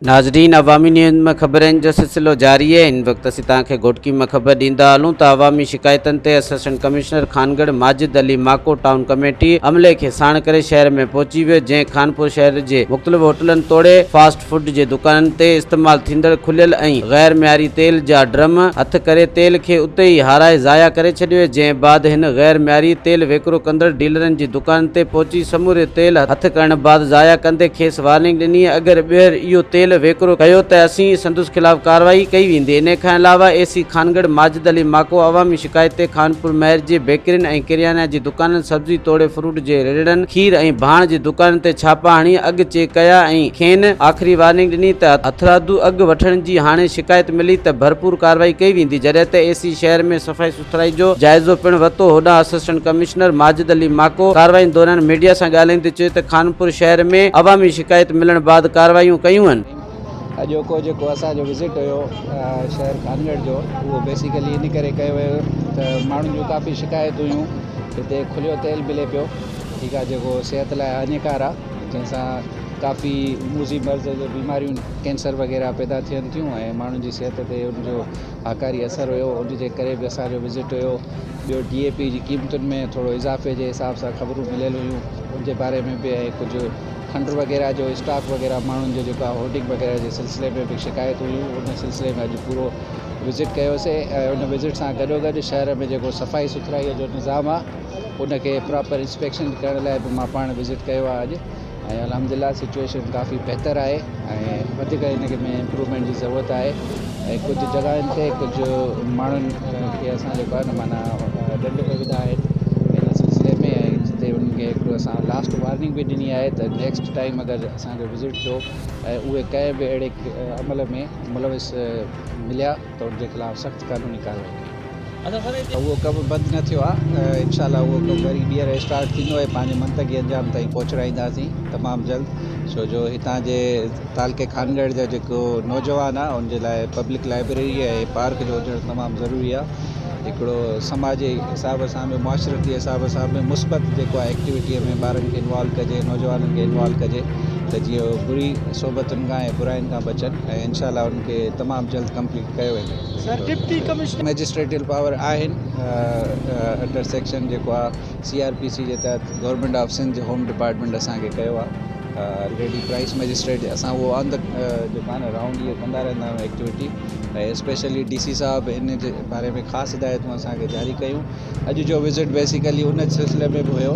नाज़रीन, अवामी न्यूज़ में ख़बरनि जो सिलसिलो जारी है। इन वक्त असीं तव्हांखे घोटकी में ख़बर ॾींदा हलूं त अवामी शिकायतनि ते असिस्टेंट कमिश्नर खानगढ़ माजिद अली माको टाउन कमेटी अमले खे साण करे शहर में पहुची वियो, जंहिं खानपुर शहर जे मुख़्तलिफ़ होटलनि तोड़े फास्ट फूड जे दुकाननि ते इस्तेमाल थींदड़ खुलियल ऐं गैर मयारी तेल जा ड्रम हथ करे तेल खे उते ई हाराए ज़ाया करे छॾियो, जंहिं बाद हिन गैर मयारी तेल विकिरो कंदड़ डीलरनि जी दुकान ते पहुची समूरे तेल हथ करण बाद ज़ाया कंदे खेसि वार्निंग ॾिनी। अगरि ॿीहर इहो तेल वेकिरो कयो त असीं संदुसि ख़िलाफ़ कार्रवाई कई वेंदी। इन खां अलावा एसी खानगढ़ माजिद अली माको अवामी शिकायत ते खानपुर महर जे बेकरियुनि ऐं किरियाना जी दुकाननि, सब्जी तोड़े फ्रूट जे रेड़नि, खीर ऐं भाण जी दुकाननि ते छापा हणी अघु चेक कया ऐं खेनि आख़िरी वार्निंग ॾिनी त हथरादू अघु वठण जी हाणे शिकायत मिली त भरपूर कार्रवाई कई वेंदी। जॾहिं त एसी शहर में सफ़ाई सुथराई जो जाइज़ो पिणु वरितो। होॾां असिस्टेंट कमिश्नर माजिद अली माको कार्रवाई दौरान मीडिया सां ॻाल्हाईंदे चयो त खानपुर शहर में अवामी शिकायत मिलण बाद कार्रवाइयूं कयूं आहिनि। अॼोको जेको असांजो विज़िट हुयो शहर खानगढ़ जो, उहो बेसिकली इन करे कयो वियो त माण्हुनि जूं काफ़ी शिकायतूं हुयूं। हिते खुलियो तेल मिले पियो, ठीकु आहे, जेको सिहत लाइ हानिकार आहे, जंहिंसां काफ़ी मूज़ी मर्ज़ जो बीमारियूं, कैंसर वग़ैरह पैदा थियनि थियूं ऐं माण्हुनि जी सिहत ते उनजो आकारी असरु हुयो। उनजे करे बि असांजो विज़िट हुयो। ॿियो DAP जी क़ीमतुनि में थोरो इज़ाफ़े जे हिसाब सां ख़बरूं मिलियल हुयूं, उनजे बारे में बि ऐं कुझु खंड वग़ैरह जो स्टॉक वग़ैरह माण्हुनि जो जेका होर्डिंग वग़ैरह जे सिलसिले में बि शिकायत हुयूं। उन सिलसिले में अॼु पूरो विज़िट कयोसीं ऐं उन विज़िट सां गॾोगॾु शहर में जेको सफ़ाई सुथराईअ जो निज़ाम आहे उनखे प्रॉपर इंस्पेक्शन करण लाइ बि मां पाण विज़िट कयो आहे अॼु, ऐं अल्हम्दुलिल्लाह सिचुएशन काफ़ी बहितर आहे ऐं वधीक इनखे में इम्प्रूवमेंट जी ज़रूरत आहे। ऐं कुझु जॻहियुनि ते कुझु माण्हुनि खे असां जेको आहे न माना ॾंड बि विधा आहिनि इन सिलसिले में, ऐं जिते उनखे हिकिड़ो असां लास्ट वार्निंग बि ॾिनी आहे त नेक्स्ट टाइम अगरि असांजो विज़िट थियो ऐं उहे कंहिं बि अहिड़े अमल में मुलविस मिलिया त उनजे ख़िलाफ़ु सख़्तु कानूनी कार्रवाई कई। उहो कमु बंदि न थियो आहे, इंशाअल्लाह उहो कमु वरी ॿीहर स्टार्ट थींदो ऐं पंहिंजे मंतक़ी अंजाम ताईं पहुचाईंदासीं तमामु जल्द। छो जो हितां जे तालके खानगढ़ जा जेको नौजवान आहे उनजे लाइ पब्लिक लाइब्रेरी ऐं पार्क जो हुजणु तमामु ज़रूरी आहे। हिकिड़ो समाजी हिसाब सां बि, मुआशरती हिसाब सां बि मुस्बत जेको आहे एक्टिविटीअ में ॿारनि खे इन्वॉल्व कजे, नौजवाननि खे इन्वॉल्व कजे त जीअं बुरी सोबतुनि खां ऐं बुराइनि खां बचनि, ऐं इंशाअल्लाह उनखे तमामु जल्द कंप्लीट कयो वेंदो। Sir, deputy commissioner magisterial power आहिनि अंडर सेक्शन जेको आहे CRPC जे तहत government of Sindh home department असांखे कयो आहे ऑलरेडी। प्राइस मैजिस्ट्रेट असां उहो ऑन द जेको आहे न राउंड इहे कंदा रहंदा आहियूं एक्टिविटी, ऐं स्पेशली DC साहब इन जे बारे में ख़ासि हिदायतूं असांखे जारी कयूं। अॼु जो विज़िट बेसिकली उन सिलसिले में बि हुयो।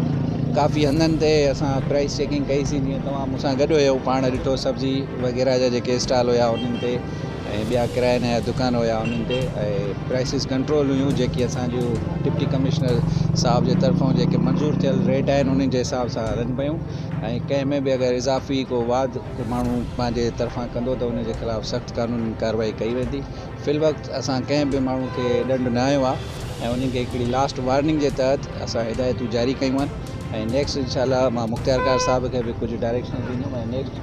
काफ़ी हंधनि ते असां प्राइस चेकिंग कईसीं, जीअं तव्हां मूंसां गॾु हुयो, पाण ॾिठो सब्जी वग़ैरह जा जेके स्टॉल हुया उन्हनि ते, ऐं ॿिया किरायन जा दुकान हुया उन्हनि ते, ऐं प्राइसिस कंट्रोल हुयूं जेकी असांजो डिप्टी कमिश्नर साहब जे तरफ़ां जेके मंज़ूर थियल रेट आहिनि उन्हनि जे हिसाब सां हलनि पियूं। ऐं कंहिं में बि अगरि इज़ाफ़ी को वाद माण्हू पंहिंजे तरफ़ां कंदो त उनजे ख़िलाफ़ु सख़्तु कानूनी कार्रवाई कई वेंदी। फ़िलवक़्तु असां कंहिं बि माण्हू खे ॾंड न आयो आहे ऐं उन्हनि खे हिकिड़ी लास्ट वार्निंग जे तहत असां हिदायतूं जारी कयूं आहिनि, ऐं नेक्स्ट इंशाअल्लाह मां मुख़्तियार कार साहब खे बि कुझु डायरेक्शन ॾींदुमि, ऐं नेक्स्ट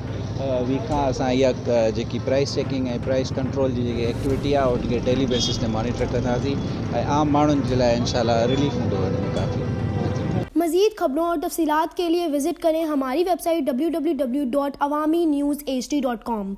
वीक खां असां इहा जेकी प्राइस चेकिंग ऐं प्राइस कंट्रोल जी जेकी एक्टिविटी आहे उनखे डेली बेसिस ते मॉनिटर कंदासीं, ऐं आम माण्हुनि जे लाइ इंशाअल्लाह रिलीफ हूंदो हुनमें काफ़ी। मज़ीद खबरों और तफसीलात के लिए विजिट करें हमारी वेबसाइट www.awamiNewsHD.com।